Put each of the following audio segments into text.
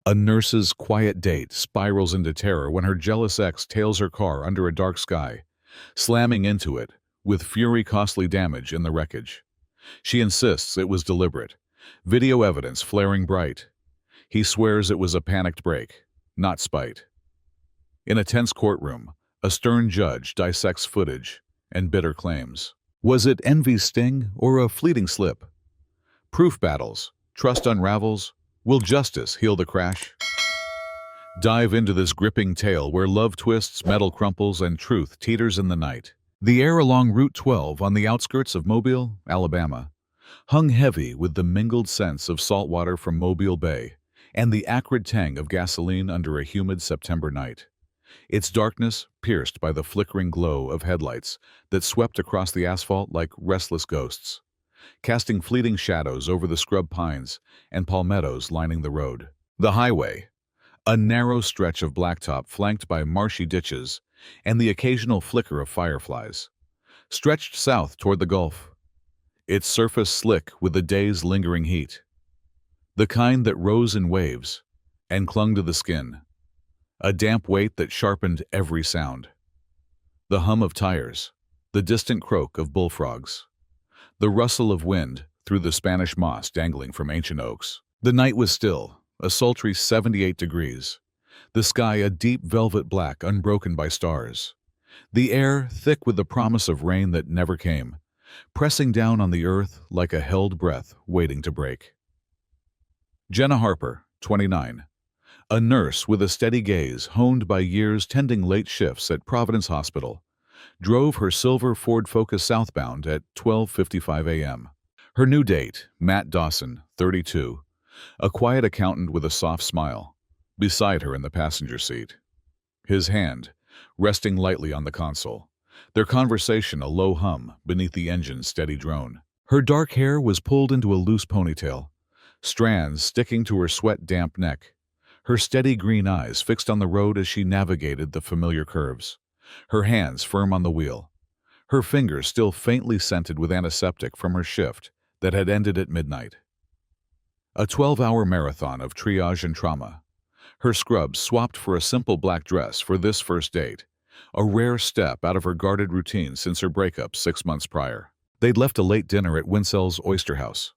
A nurse's quiet date spirals into terror when her jealous ex tails her car under a dark sky, slamming into it, with fury costly damage in the wreckage. She insists it was deliberate, video evidence flaring bright. He swears it was a panicked break, not spite. In a tense courtroom, a stern judge dissects footage and bitter claims. Was it envy's sting or a fleeting slip? Proof battles, trust unravels. Will justice heal the crash? Dive into this gripping tale where love twists, metal crumples, and truth teeters in the night. The air along Route 12 on the outskirts of Mobile, Alabama, hung heavy with the mingled scents of salt water from Mobile Bay and the acrid tang of gasoline under a humid September night. Its darkness pierced by the flickering glow of headlights that swept across the asphalt like restless ghosts, casting fleeting shadows over the scrub pines and palmettos lining the road. The highway, a narrow stretch of blacktop flanked by marshy ditches and the occasional flicker of fireflies, stretched south toward the Gulf, its surface slick with the day's lingering heat, the kind that rose in waves and clung to the skin, a damp weight that sharpened every sound. The hum of tires, the distant croak of bullfrogs, the rustle of wind through the Spanish moss dangling from ancient oaks. The night was still, a sultry 78 degrees, the sky a deep velvet black unbroken by stars, the air thick with the promise of rain that never came, pressing down on the earth like a held breath waiting to break. Jenna Harper, 29, a nurse with a steady gaze honed by years tending late shifts at Providence Hospital, drove her silver Ford Focus southbound at 12:55 a.m. Her new date, Matt Dawson, 32, a quiet accountant with a soft smile, beside her in the passenger seat. His hand, resting lightly on the console, their conversation a low hum beneath the engine's steady drone. Her dark hair was pulled into a loose ponytail, strands sticking to her sweat-damp neck, her steady green eyes fixed on the road as she navigated the familiar curves, her hands firm on the wheel, her fingers still faintly scented with antiseptic from her shift that had ended at midnight. A 12-hour marathon of triage and trauma. Her scrubs swapped for a simple black dress for this first date, a rare step out of her guarded routine since her breakup 6 months prior. They'd left a late dinner at Winsell's Oyster House.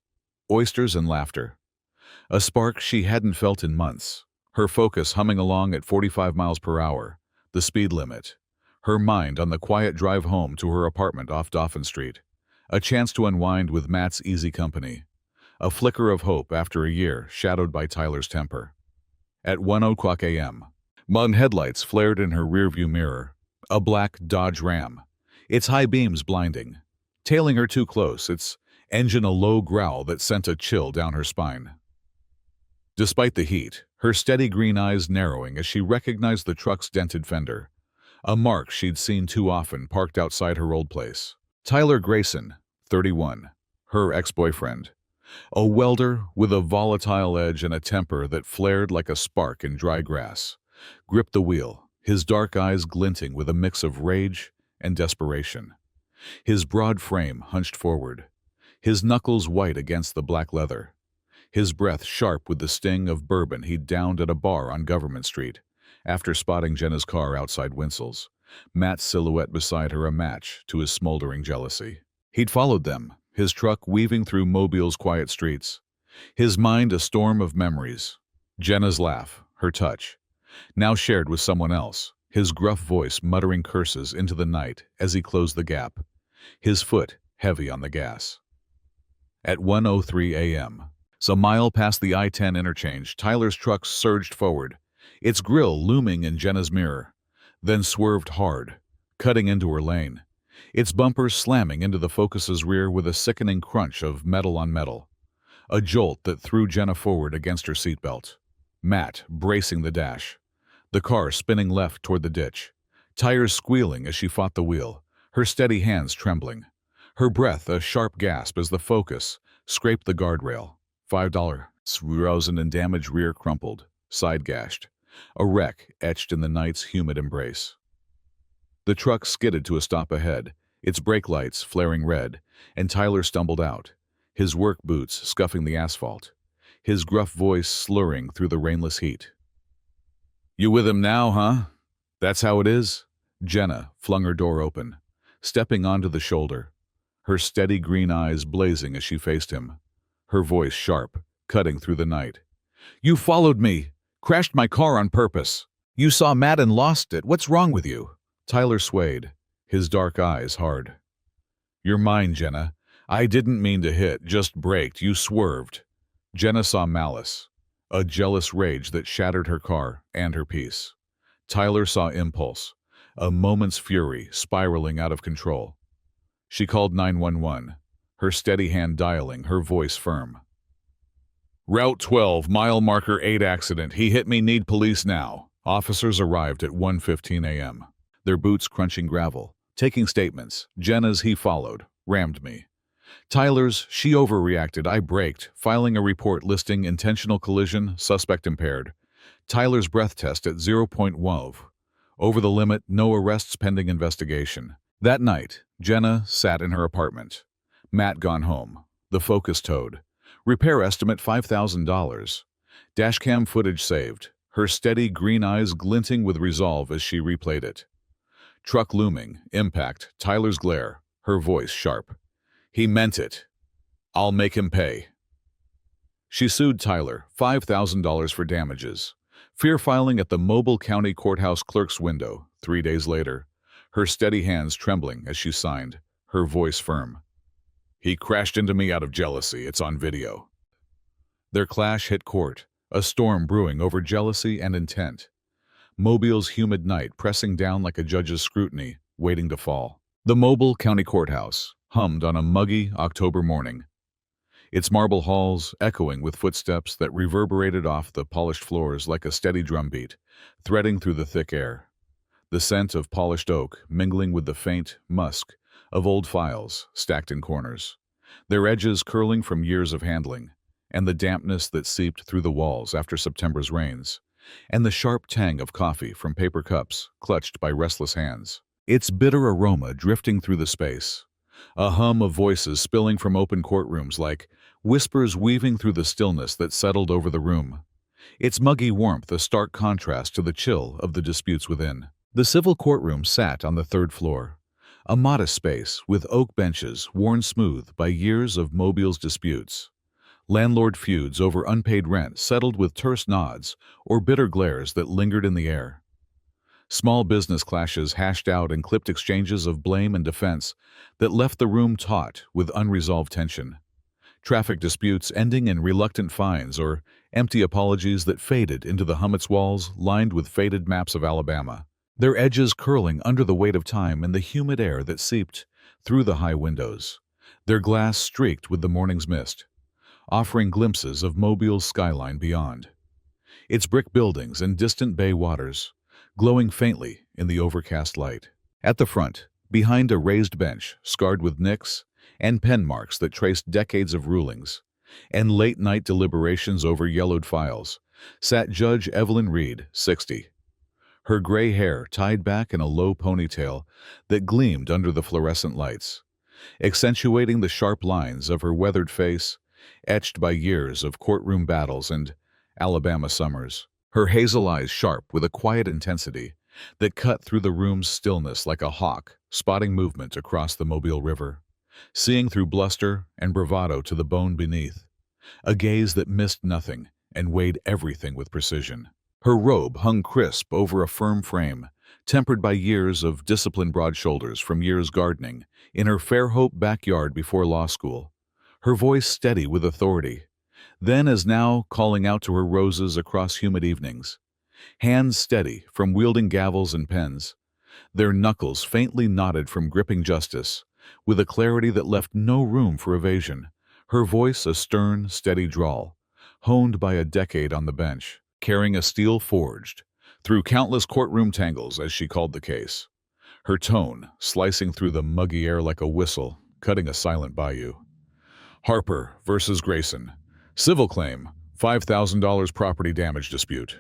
Oysters and laughter. A spark she hadn't felt in months. Her focus humming along at 45 miles per hour, the speed limit. Her mind on the quiet drive home to her apartment off Dauphin Street. A chance to unwind with Matt's easy company. A flicker of hope after a year shadowed by Tyler's temper. At 1:00 a.m., mud headlights flared in her rearview mirror. A black Dodge Ram, its high beams blinding. Tailing her too close, its engine a low growl that sent a chill down her spine. Despite the heat, her steady green eyes narrowing as she recognized the truck's dented fender, a mark she'd seen too often parked outside her old place. Tyler Grayson, 31, her ex-boyfriend, a welder with a volatile edge and a temper that flared like a spark in dry grass, gripped the wheel, his dark eyes glinting with a mix of rage and desperation. His broad frame hunched forward, his knuckles white against the black leather, his breath sharp with the sting of bourbon he'd downed at a bar on Government Street after spotting Jenna's car outside Winsell's, Matt's silhouette beside her a match to his smoldering jealousy. He'd followed them, his truck weaving through Mobile's quiet streets, his mind a storm of memories. Jenna's laugh, her touch, now shared with someone else, his gruff voice muttering curses into the night as he closed the gap, his foot heavy on the gas. At 1:03 a.m., a mile past the I-10 interchange, Tyler's truck surged forward, its grille looming in Jenna's mirror, then swerved hard, cutting into her lane, its bumpers slamming into the Focus's rear with a sickening crunch of metal on metal, a jolt that threw Jenna forward against her seatbelt. Matt bracing the dash, the car spinning left toward the ditch, tires squealing as she fought the wheel, her steady hands trembling, her breath a sharp gasp as the Focus scraped the guardrail. $5 rosin and damaged rear crumpled, side gashed, a wreck etched in the night's humid embrace. The truck skidded to a stop ahead, its brake lights flaring red, and Tyler stumbled out, his work boots scuffing the asphalt. his gruff voice slurring through the rainless heat. "You with him now, huh? That's how it is?" Jenna flung her door open, stepping onto the shoulder, her steady green eyes blazing as she faced him, her voice sharp, cutting through the night. "You followed me, crashed my car on purpose. You saw Matt and lost it. What's wrong with you?" Tyler swayed, his dark eyes hard. "You're mine, Jenna. I didn't mean to hit, just braked. You swerved." Jenna saw malice, a jealous rage that shattered her car and her peace. Tyler saw impulse, a moment's fury spiraling out of control. She called 911, her steady hand dialing, her voice firm. "Route 12, mile marker 8 accident. He hit me, need police now." Officers arrived at 1:15 a.m., their boots crunching gravel, taking statements. Jenna's "he followed, rammed me." Tyler's "she overreacted, I braked," filing a report listing intentional collision, suspect impaired. Tyler's breath test at 0.12. Over the limit, no arrests pending investigation. That night, Jenna sat in her apartment. Matt gone home. The Focus towed. Repair estimate $5,000. Dashcam footage saved, her steady green eyes glinting with resolve as she replayed it. Truck looming, impact, Tyler's glare, her voice sharp. "He meant it. I'll make him pay." She sued Tyler, $5,000 for damages. Fear filing at the Mobile County Courthouse clerk's window 3 days later, her steady hands trembling as she signed, her voice firm. "He crashed into me out of jealousy. It's on video." Their clash hit court, a storm brewing over jealousy and intent. Mobile's humid night pressing down like a judge's scrutiny, waiting to fall. The Mobile County Courthouse hummed on a muggy October morning, its marble halls echoing with footsteps that reverberated off the polished floors like a steady drumbeat, threading through the thick air. The scent of polished oak mingling with the faint musk of old files stacked in corners, their edges curling from years of handling, and the dampness that seeped through the walls after September's rains, and the sharp tang of coffee from paper cups clutched by restless hands. Its bitter aroma drifting through the space, a hum of voices spilling from open courtrooms like whispers weaving through the stillness that settled over the room. Its muggy warmth a stark contrast to the chill of the disputes within. The civil courtroom sat on the 3rd floor, a modest space with oak benches worn smooth by years of Mobile's disputes. Landlord feuds over unpaid rent settled with terse nods or bitter glares that lingered in the air. Small business clashes hashed out in clipped exchanges of blame and defense that left the room taut with unresolved tension. Traffic disputes ending in reluctant fines or empty apologies that faded into the hummock's walls lined with faded maps of Alabama, their edges curling under the weight of time in the humid air that seeped through the high windows, their glass streaked with the morning's mist, offering glimpses of Mobile's skyline beyond. Its brick buildings and distant bay waters, glowing faintly in the overcast light. At the front, behind a raised bench scarred with nicks and pen marks that traced decades of rulings, and late-night deliberations over yellowed files, sat Judge Evelyn Reed, 60. Her gray hair tied back in a low ponytail that gleamed under the fluorescent lights, accentuating the sharp lines of her weathered face, etched by years of courtroom battles and Alabama summers. Her hazel eyes sharp with a quiet intensity that cut through the room's stillness like a hawk spotting movement across the Mobile River, seeing through bluster and bravado to the bone beneath, a gaze that missed nothing and weighed everything with precision. Her robe hung crisp over a firm frame, tempered by years of disciplined broad shoulders from years gardening in her Fairhope backyard before law school, her voice steady with authority, then as now calling out to her roses across humid evenings, hands steady from wielding gavels and pens, their knuckles faintly knotted from gripping justice, with a clarity that left no room for evasion, her voice a stern, steady drawl, honed by a decade on the bench, carrying a steel forged through countless courtroom tangles as she called the case, her tone slicing through the muggy air like a whistle, cutting a silent bayou. Harper versus Grayson. Civil claim, $5,000 property damage dispute.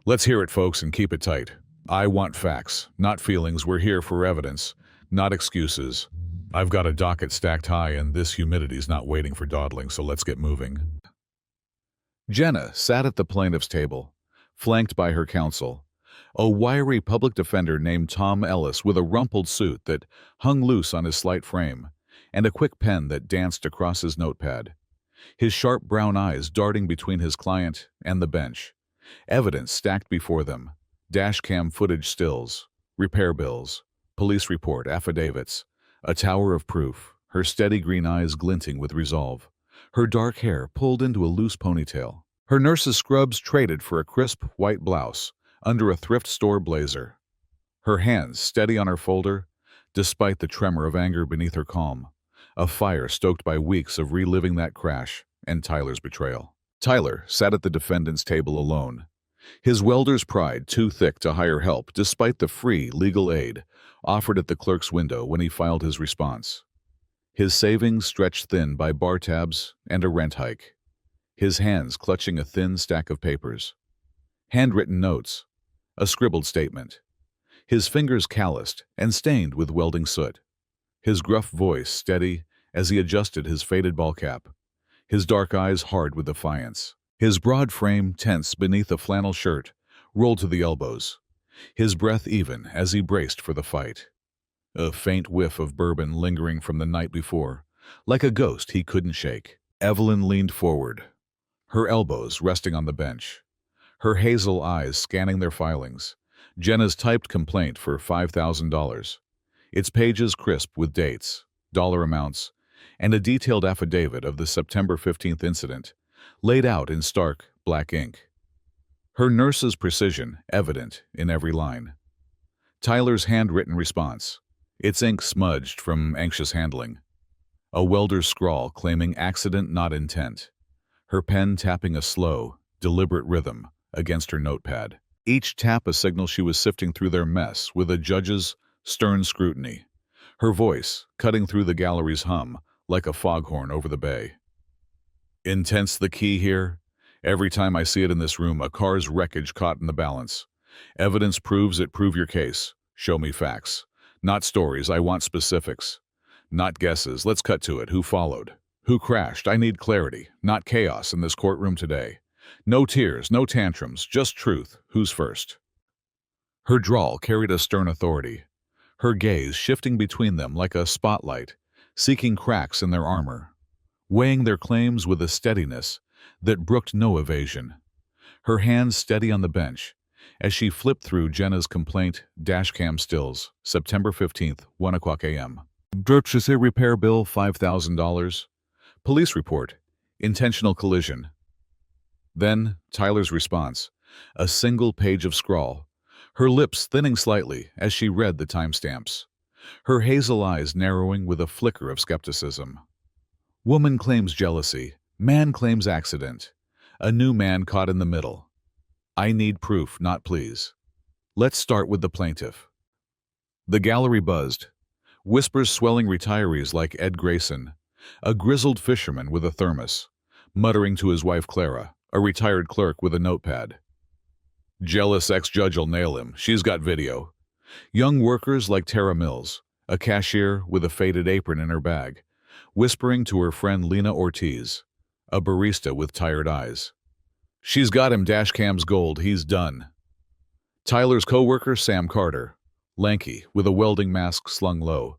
Let's hear it, folks, and keep it tight. I want facts, not feelings. We're here for evidence, not excuses. I've got a docket stacked high, and this humidity's not waiting for dawdling, so let's get moving. Jenna sat at the plaintiff's table, flanked by her counsel, a wiry public defender named Tom Ellis with a rumpled suit that hung loose on his slight frame, and a quick pen that danced across his notepad, his sharp brown eyes darting between his client and the bench. Evidence stacked before them, dashcam footage stills, repair bills, police report affidavits, a tower of proof, her steady green eyes glinting with resolve, her dark hair pulled into a loose ponytail, her nurse's scrubs traded for a crisp white blouse under a thrift store blazer, her hands steady on her folder, despite the tremor of anger beneath her calm, a fire stoked by weeks of reliving that crash and Tyler's betrayal. Tyler sat at the defendant's table alone, his welder's pride too thick to hire help despite the free legal aid offered at the clerk's window when he filed his response. His savings stretched thin by bar tabs and a rent hike, his hands clutching a thin stack of papers. Handwritten notes, a scribbled statement, his fingers calloused and stained with welding soot, his gruff voice steady as he adjusted his faded ball cap, his dark eyes hard with defiance, his broad frame tense beneath a flannel shirt rolled to the elbows, his breath even as he braced for the fight. A faint whiff of bourbon lingering from the night before, like a ghost he couldn't shake. Evelyn leaned forward, her elbows resting on the bench, her hazel eyes scanning their filings. Jenna's typed complaint for $5,000, its pages crisp with dates, dollar amounts, and a detailed affidavit of the September 15th incident, laid out in stark black ink. Her nurse's precision evident in every line. Tyler's handwritten response, its ink smudged from anxious handling. A welder's scrawl claiming accident not intent, her pen tapping a slow, deliberate rhythm against her notepad. Each tap a signal she was sifting through their mess with a judge's stern scrutiny, her voice cutting through the gallery's hum like a foghorn over the bay. Intent's the key here. Every time I see it in this room, a car's wreckage caught in the balance. Evidence proves it. Prove your case. Show me facts. Not stories, I want specifics. Not guesses, let's cut to it. Who followed? Who crashed? I need clarity, not chaos in this courtroom today. No tears, no tantrums, just truth. Who's first? Her drawl carried a stern authority, her gaze shifting between them like a spotlight, seeking cracks in their armor, weighing their claims with a steadiness that brooked no evasion. Her hands steady on the bench as she flipped through Jenna's complaint dashcam stills, September 15th, 1 o'clock a.m. Purchase repair bill, $5,000. Police report, intentional collision. Then Tyler's response, a single page of scrawl, her lips thinning slightly as she read the timestamps, her hazel eyes narrowing with a flicker of skepticism. Woman claims jealousy, man claims accident, a new man caught in the middle. I need proof, not pleas. Let's start with the plaintiff. The gallery buzzed, whispers swelling retirees like Ed Grayson, a grizzled fisherman with a thermos, muttering to his wife Clara, a retired clerk with a notepad. Jealous ex-judge'll nail him, she's got video. Young workers like Tara Mills, a cashier with a faded apron in her bag, whispering to her friend Lena Ortiz, a barista with tired eyes. She's got him, dashcam's gold, he's done. Tyler's co-worker Sam Carter, lanky with a welding mask slung low,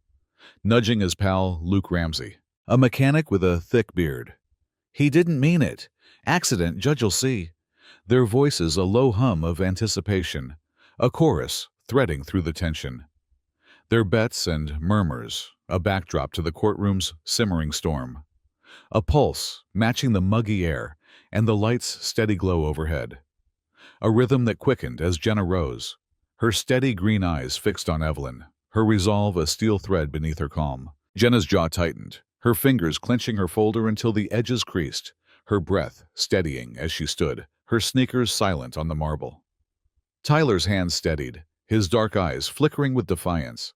nudging his pal Luke Ramsey, a mechanic with a thick beard. He didn't mean it. Accident, judge'll see. Their voices a low hum of anticipation, a chorus threading through the tension. Their bets and murmurs, a backdrop to the courtroom's simmering storm. A pulse matching the muggy air and the light's steady glow overhead. A rhythm that quickened as Jenna rose, her steady green eyes fixed on Evelyn, her resolve a steel thread beneath her calm. Jenna's jaw tightened, her fingers clenching her folder until the edges creased, her breath steadying as she stood, her sneakers silent on the marble. Tyler's hands steadied, his dark eyes flickering with defiance,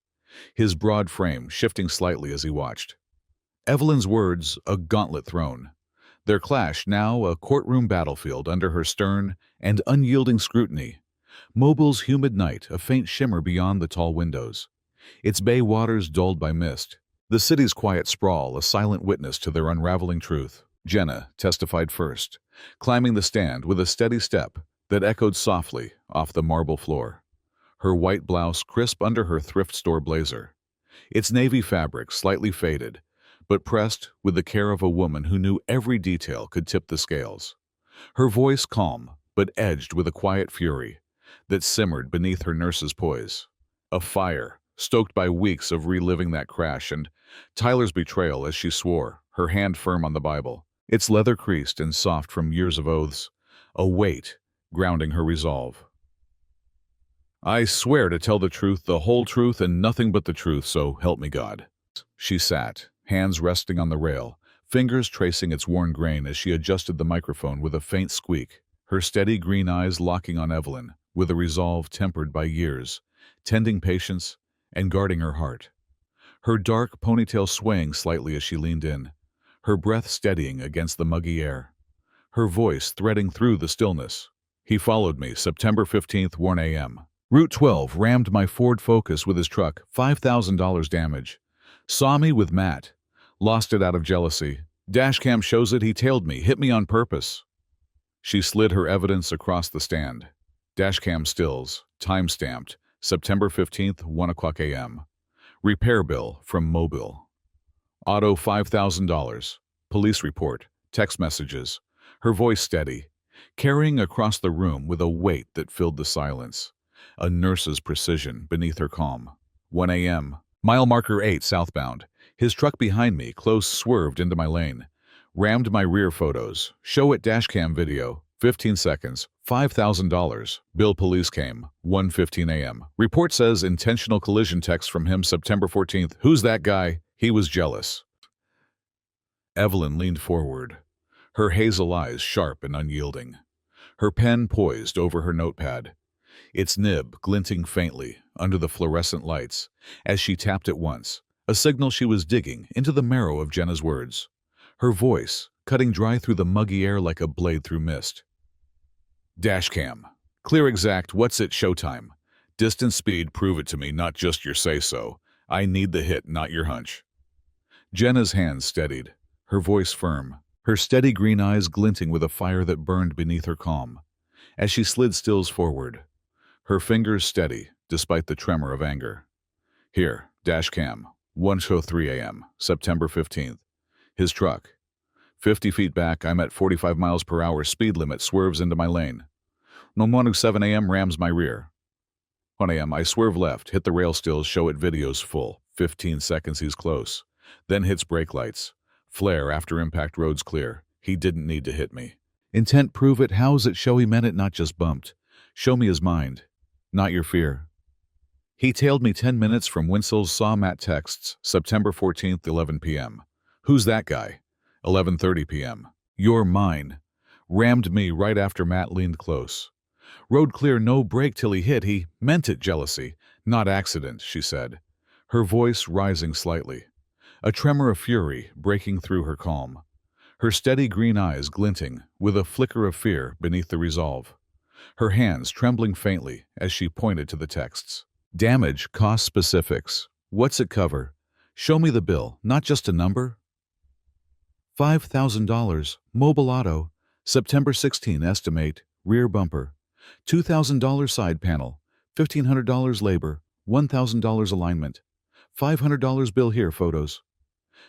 his broad frame shifting slightly as he watched. Evelyn's words a gauntlet thrown, their clash now a courtroom battlefield under her stern and unyielding scrutiny. Mobile's humid night a faint shimmer beyond the tall windows, its bay waters dulled by mist. The city's quiet sprawl a silent witness to their unraveling truth. Jenna testified first, climbing the stand with a steady step that echoed softly off the marble floor. Her white blouse crisp under her thrift store blazer. Its navy fabric slightly faded, but pressed with the care of a woman who knew every detail could tip the scales. Her voice calm, but edged with a quiet fury that simmered beneath her nurse's poise. A fire, stoked by weeks of reliving that crash and Tyler's betrayal as she swore, her hand firm on the Bible, its leather creased and soft from years of oaths, a weight grounding her resolve. "I swear to tell the truth, the whole truth, and nothing but the truth, so help me God." She sat, hands resting on the rail, fingers tracing its worn grain as she adjusted the microphone with a faint squeak, her steady green eyes locking on Evelyn, with a resolve tempered by years, tending patience and guarding her heart. Her dark ponytail swaying slightly as she leaned in, her breath steadying against the muggy air, her voice threading through the stillness. "He followed me, September 15th, 1 a.m. Route 12 rammed my Ford Focus with his truck, $5,000 damage. Saw me with Matt. Lost it out of jealousy. Dashcam shows it, he tailed me, hit me on purpose." She slid her evidence across the stand. Dashcam stills, time-stamped, September 15th, 1 o'clock a.m. Repair bill from Mobile. Auto $5,000. Police report. Text messages. Her voice steady, carrying across the room with a weight that filled the silence. A nurse's precision beneath her calm. 1 a.m. Mile marker 8 southbound. His truck behind me, close, swerved into my lane. Rammed my rear photos. Show it dashcam video. 15 seconds. $5,000. Bill police came. 1:15 a.m. Report says intentional collision text from him September 14th. Who's that guy? He was jealous. Evelyn leaned forward, her hazel eyes sharp and unyielding. Her pen poised over her notepad, its nib glinting faintly under the fluorescent lights as she tapped it once, a signal she was digging into the marrow of Jenna's words. Her voice cutting dry through the muggy air like a blade through mist. Dashcam. Clear exact, what's it, showtime. Distance speed, prove it to me, not just your say-so. I need the hit, not your hunch. Jenna's hands steadied, her voice firm, her steady green eyes glinting with a fire that burned beneath her calm. As she slid stills forward, her fingers steady despite the tremor of anger. Here, dashcam, 1:03 a.m., September 15th. His truck. 50 feet back, I'm at 45 miles per hour, speed limit, swerves into my lane. Nomonu 7 a.m. rams my rear. 1 a.m. I swerve left, hit the rail stills, show it videos full. 15 seconds, he's close. Then hits brake lights. Flare after impact, roads clear. He didn't need to hit me. Intent, prove it, how's it show he meant it, not just bumped. Show me his mind, not your fear. He tailed me 10 minutes from Winsel's, saw Matt texts, September 14th, 11 p.m. Who's that guy? 11:30 p.m. You're mine. Rammed me right after Matt leaned close. Road clear, no brake till he hit. He meant it, jealousy, not accident, she said, her voice rising slightly, a tremor of fury breaking through her calm, her steady green eyes glinting with a flicker of fear beneath the resolve, her hands trembling faintly as she pointed to the texts. Damage, cost specifics. What's it cover? Show me the bill, not just a number. $5,000, mobile auto, September 16 estimate, rear bumper, $2,000 side panel, $1,500 labor, $1,000 alignment, $500 bill here, photos.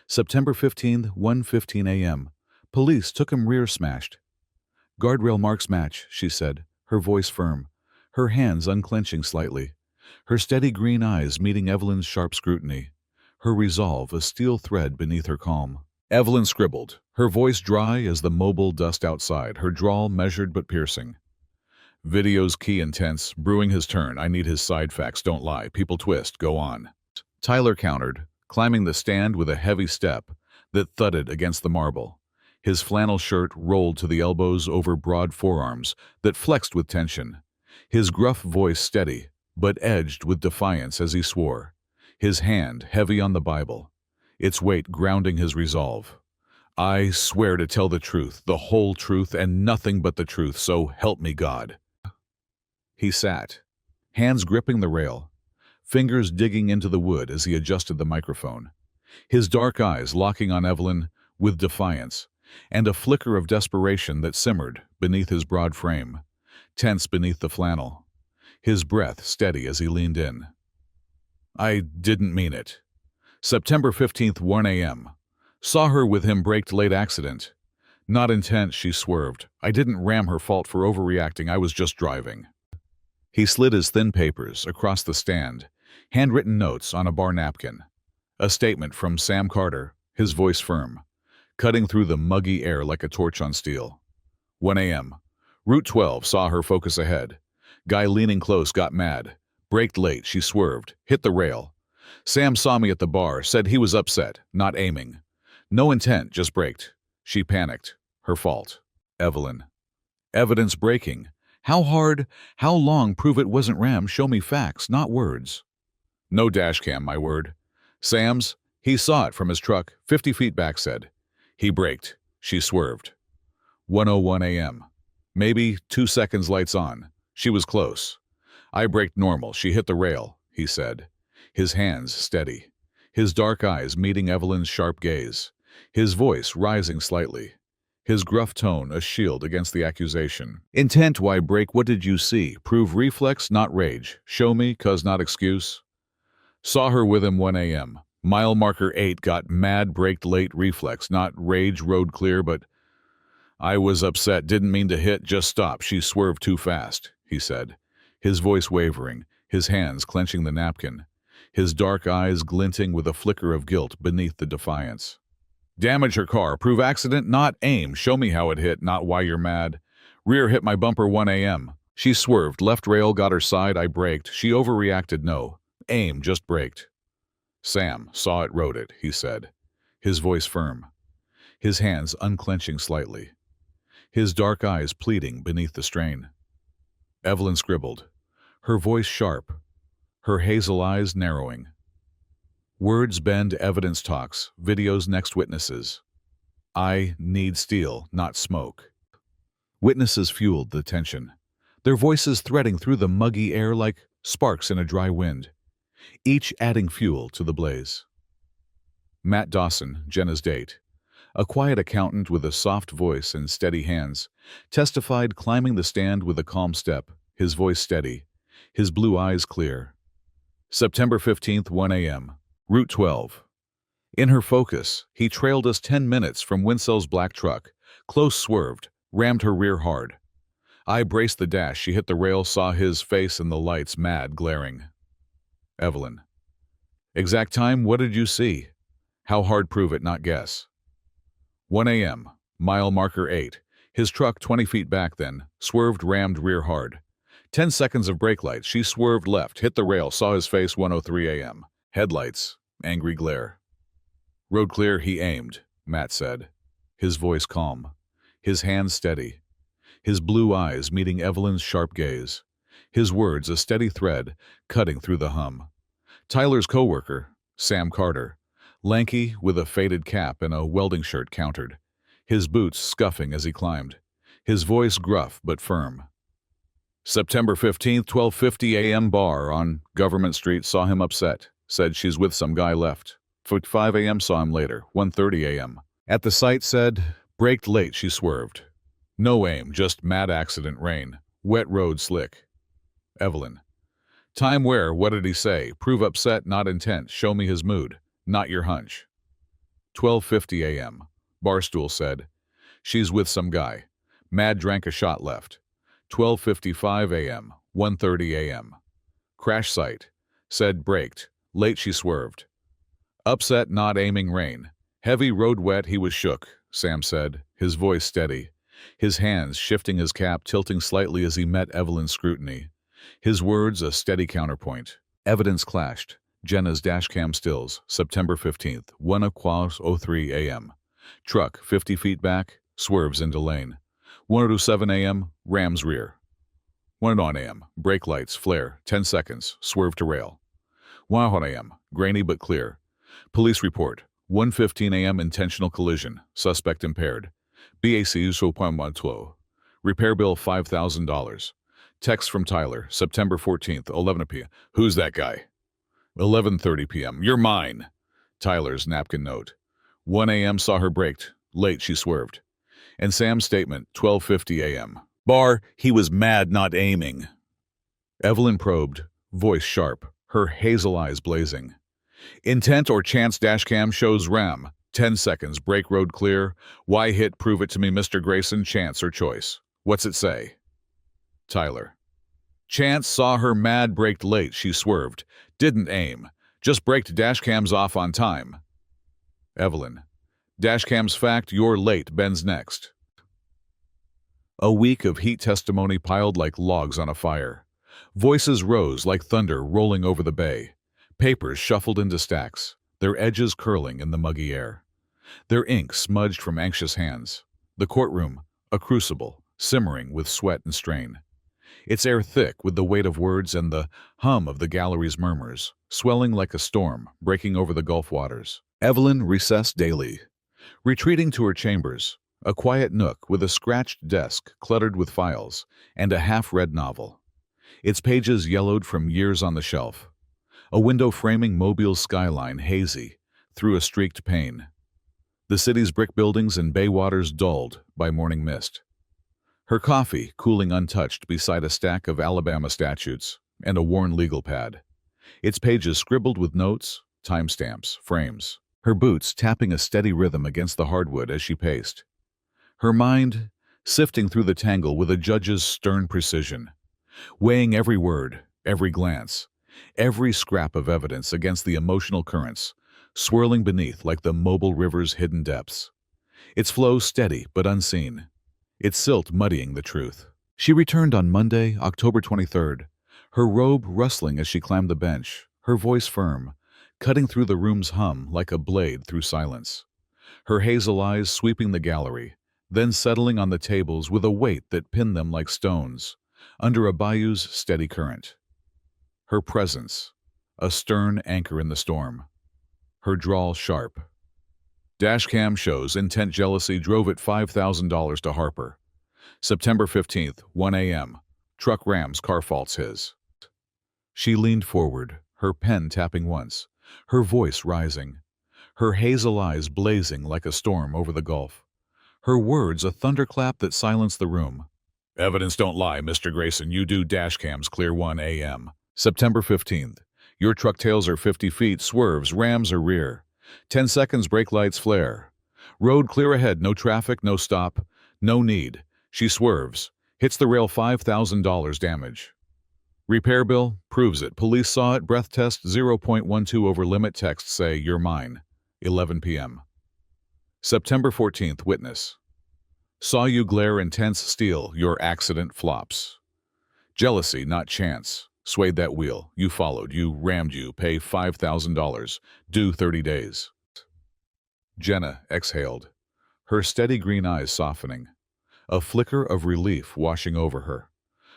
September 15, 1:15 a.m. Police took him rear smashed. Guardrail marks match, she said, her voice firm, her hands unclenching slightly, her steady green eyes meeting Evelyn's sharp scrutiny, her resolve a steel thread beneath her calm. Evelyn scribbled, her voice dry as the mobile dust outside, her drawl measured but piercing. Video's key intense, brewing his turn. I need his side facts, don't lie. People twist, go on. Tyler countered, climbing the stand with a heavy step that thudded against the marble. His flannel shirt rolled to the elbows over broad forearms that flexed with tension. His gruff voice steady, but edged with defiance as he swore, his hand heavy on the Bible, its weight grounding his resolve. I swear to tell the truth, the whole truth, and nothing but the truth, so help me God. He sat, hands gripping the rail, fingers digging into the wood as he adjusted the microphone, his dark eyes locking on Evelyn with defiance, and a flicker of desperation that simmered beneath his broad frame, tense beneath the flannel, his breath steady as he leaned in. "I didn't mean it." September 15th, 1 a.m. Saw her with him braked late accident. Not intent, she swerved. "I didn't ram her, fault for overreacting, I was just driving." He slid his thin papers across the stand, handwritten notes on a bar napkin. A statement from Sam Carter, his voice firm, cutting through the muggy air like a torch on steel. 1 a.m. Route 12, saw her focus ahead. Guy leaning close got mad. Braked late, she swerved, hit the rail. Sam saw me at the bar, said he was upset, not aiming. No intent, just braked. She panicked. Her fault. Evelyn. Evidence breaking. How hard, how long, prove it wasn't rammed, show me facts, not words. No dash cam, my word. Sam's, he saw it from his truck, 50 feet back, said. He braked. She swerved. 1:01 a.m. Maybe 2 seconds lights on. She was close. I braked normal. She hit the rail, he said. His hands steady. His dark eyes meeting Evelyn's sharp gaze. His voice rising slightly. His gruff tone a shield against the accusation. Intent, why brake, what did you see? Prove reflex, not rage. Show me, cause not excuse. Saw her with him 1 a.m. Mile marker 8 got mad, braked late, reflex, not rage, road clear, but I was upset, didn't mean to hit, just stop. She swerved too fast, he said, his voice wavering, his hands clenching the napkin, his dark eyes glinting with a flicker of guilt beneath the defiance. Damage her car, prove accident, not aim. Show me how it hit, not why you're mad. Rear hit my bumper 1 a.m. She swerved, left rail got her side, I braked. She overreacted, no. Aim, just braked. Sam saw it, wrote it, he said, his voice firm, his hands unclenching slightly, his dark eyes pleading beneath the strain. Evelyn scribbled, her voice sharp, her hazel eyes narrowing. Words bend, evidence talks, videos next witnesses. I need steel, not smoke. Witnesses fueled the tension, their voices threading through the muggy air like sparks in a dry wind, each adding fuel to the blaze. Matt Dawson, Jenna's date, a quiet accountant with a soft voice and steady hands, testified, climbing the stand with a calm step, his voice steady, his blue eyes clear. September 15th, 1 a.m. Route 12. In her focus, he trailed us 10 minutes from Winsell's black truck, close swerved, rammed her rear hard. I braced the dash, she hit the rail, saw his face in the lights, mad, glaring. Evelyn. Exact time, what did you see? How hard, prove it, not guess. 1 a.m. Mile marker 8. His truck 20 feet back then, swerved, rammed rear hard. 10 seconds of brake lights, she swerved left, hit the rail, saw his face 1:03 a.m. Headlights, angry glare. Road clear, he aimed, Matt said, his voice calm, his hands steady, his blue eyes meeting Evelyn's sharp gaze, his words a steady thread cutting through the hum. Tyler's coworker, Sam Carter, lanky with a faded cap and a welding shirt, countered, his boots scuffing as he climbed, his voice gruff but firm. September 15th, 12:50 a.m. bar on Government Street, saw him upset, said she's with some guy, left. 5 a.m. saw him later, 1:30 a.m. At the site, said, braked late, she swerved. No aim, just mad accident, rain, wet road, slick. Evelyn. Time where, what did he say? Prove upset, not intent, show me his mood, not your hunch. 12:50 a.m. Barstool said, she's with some guy. Mad, drank a shot, left. 12:55 a.m. 1:30 a.m. Crash site, said braked, late she swerved. Upset, not aiming, rain. Heavy road wet, he was shook, Sam said, his voice steady, his hands shifting, his cap tilting slightly as he met Evelyn's scrutiny. His words a steady counterpoint. Evidence clashed. Jenna's dashcam stills, September 15th, 1:03 a.m. Truck, 50 feet back, swerves into lane. 1:07 a.m., rams rear. 1:01 a.m., brake lights, flare, 10 seconds, swerve to rail. 1:01 a.m., grainy but clear. Police report, 1:15 a.m., intentional collision, suspect impaired. BAC 0.12. Repair bill $5,000. Text from Tyler, September 14th, 11 p.m. Who's that guy? 11:30 p.m. You're mine. Tyler's napkin note. 1 a.m. saw her braked, Late, she swerved. And Sam's statement, 12:50 a.m. Bar, he was mad, not aiming. Evelyn probed, voice sharp, her hazel eyes blazing. Intent or chance dashcam shows RAM. 10 seconds, brake road clear. Why hit, prove it to me, Mr. Grayson, chance or choice? What's it say? Tyler. Chance saw her mad, braked late, she swerved. Didn't aim. Just braked dashcams off on time. Evelyn. Dashcam's fact, you're late, Ben's next. A week of heat testimony piled like logs on a fire. Voices rose like thunder rolling over the bay. Papers shuffled into stacks, their edges curling in the muggy air. Their ink smudged from anxious hands. The courtroom, a crucible, simmering with sweat and strain. Its air thick with the weight of words and the hum of the gallery's murmurs, swelling like a storm breaking over the Gulf waters. Evelyn recessed daily, retreating to her chambers, a quiet nook with a scratched desk cluttered with files and a half-read novel. Its pages yellowed from years on the shelf. A window framing Mobile's skyline hazy through a streaked pane. The city's brick buildings and bay waters dulled by morning mist. Her coffee cooling untouched beside a stack of Alabama statutes and a worn legal pad. Its pages scribbled with notes, timestamps, frames. Her boots tapping a steady rhythm against the hardwood as she paced. Her mind sifting through the tangle with a judge's stern precision, weighing every word, every glance, every scrap of evidence against the emotional currents, swirling beneath like the Mobile River's hidden depths. Its flow steady but unseen, its silt muddying the truth. She returned on Monday, October 23rd, her robe rustling as she climbed the bench, her voice firm, cutting through the room's hum like a blade through silence. Her hazel eyes sweeping the gallery, then settling on the tables with a weight that pinned them like stones, under a bayou's steady current. Her presence, a stern anchor in the storm. Her drawl sharp. Dashcam shows intent jealousy drove at $5,000 to Harper. September 15th, 1 a.m. Truck rams, car faults his. She leaned forward, her pen tapping once, her voice rising, her hazel eyes blazing like a storm over the Gulf. Her words a thunderclap that silenced the room. Evidence don't lie, Mr. Grayson. You do dashcams clear 1 a.m. September 15th. Your truck tails are 50 feet, swerves, rams are rear. 10 seconds, brake lights flare. Road clear ahead, no traffic, no stop, no need. She swerves, hits the rail, $5,000 damage. Repair bill proves it. Police saw it. Breath test 0.12 over limit. Text say, you're mine. 11 p.m. September 14th. Witness. Saw you glare intense steel. Your accident flops. Jealousy, not chance. Swayed that wheel. You followed. You rammed you. Pay $5,000. Due 30 days. Jenna exhaled, her steady green eyes softening. A flicker of relief washing over her.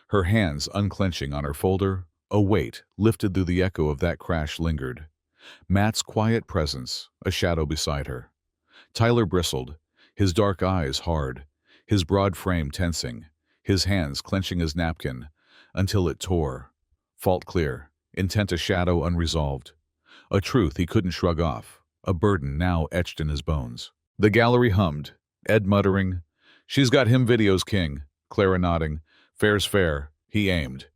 Her hands unclenching on her folder, a weight lifted through the echo of that crash lingered. Matt's quiet presence, a shadow beside her. Tyler bristled, his dark eyes hard, his broad frame tensing, his hands clenching his napkin, until it tore. Fault clear, intent a shadow unresolved. A truth he couldn't shrug off, a burden now etched in his bones. The gallery hummed, Ed muttering, "She's got him videos, King." Clara nodding, "Fair's fair." He aimed.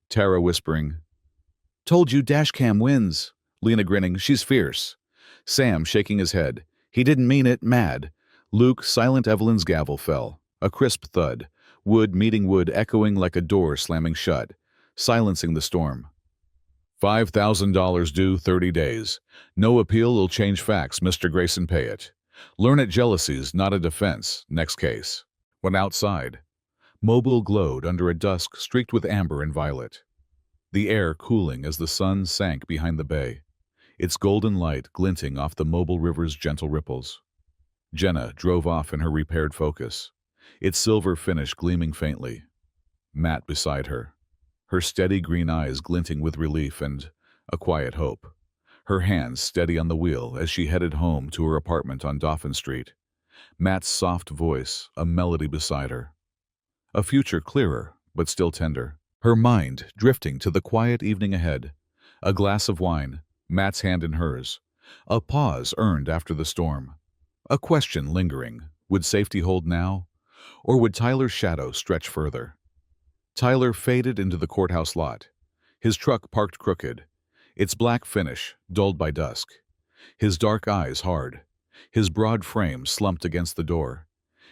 Tara whispering, "Told you dashcam wins." Lena grinning, "She's fierce." Sam shaking his head, "He didn't mean it, mad." Luke, silent. Evelyn's gavel fell. A crisp thud, wood meeting wood echoing like a door slamming shut, silencing the storm. $5,000 due 30 days. No appeal will change facts, Mr. Grayson, pay it. Learn it jealousy's not a defense. Next case. When outside, Mobile glowed under a dusk streaked with amber and violet. The air cooling as the sun sank behind the bay, its golden light glinting off the Mobile River's gentle ripples. Jenna drove off in her repaired Focus, its silver finish gleaming faintly. Matt beside her, her steady green eyes glinting with relief and a quiet hope. Her hands steady on the wheel as she headed home to her apartment on Dauphin Street. Matt's soft voice, a melody beside her. A future clearer, but still tender. Her mind drifting to the quiet evening ahead. A glass of wine, Matt's hand in hers. A pause earned after the storm. A question lingering. Would safety hold now? Or would Tyler's shadow stretch further? Tyler faded into the courthouse lot. His truck parked crooked, its black finish dulled by dusk. His dark eyes hard. His broad frame slumped against the door.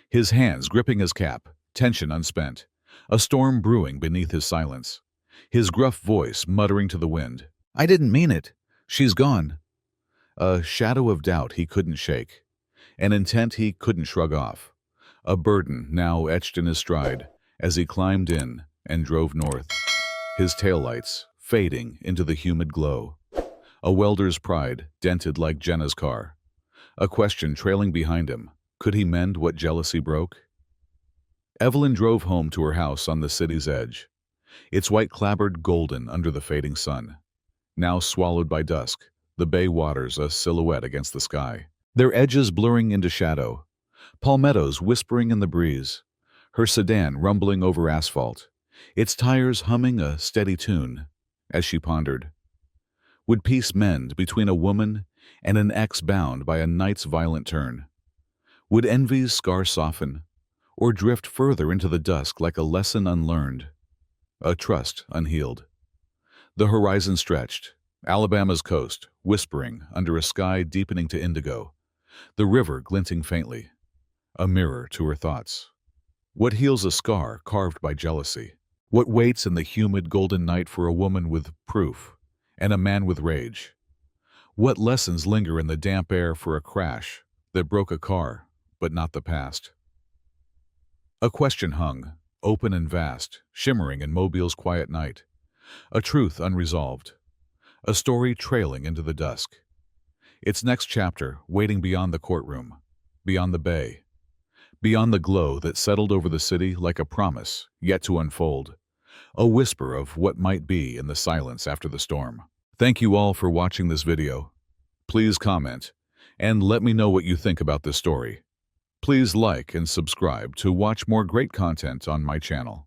His hands gripping his cap, tension unspent. A storm brewing beneath his silence. His gruff voice muttering to the wind. "I didn't mean it. She's gone." A shadow of doubt he couldn't shake. An intent he couldn't shrug off. A burden now etched in his stride as he climbed in and drove north. His taillights fading into the humid glow. A welder's pride dented like Jenna's car. A question trailing behind him. Could he mend what jealousy broke? Evelyn drove home to her house on the city's edge. Its white clapboard golden under the fading sun. Now swallowed by dusk, the bay waters a silhouette against the sky. Their edges blurring into shadow. Palmettos whispering in the breeze. Her sedan rumbling over asphalt. Its tires humming a steady tune. As she pondered, would peace mend between a woman and an ex bound by a night's violent turn? Would envy's scar soften, or drift further into the dusk like a lesson unlearned, a trust unhealed? The horizon stretched, Alabama's coast whispering under a sky deepening to indigo, the river glinting faintly, a mirror to her thoughts. What heals a scar carved by jealousy? What waits in the humid golden night for a woman with proof and a man with rage? What lessons linger in the damp air for a crash that broke a car, but not the past? A question hung, open and vast, shimmering in Mobile's quiet night. A truth unresolved. A story trailing into the dusk. Its next chapter waiting beyond the courtroom, beyond the bay, beyond the glow that settled over the city like a promise yet to unfold, a whisper of what might be in the silence after the storm. Thank you all for watching this video. Please comment and let me know what you think about this story. Please like and subscribe to watch more great content on my channel.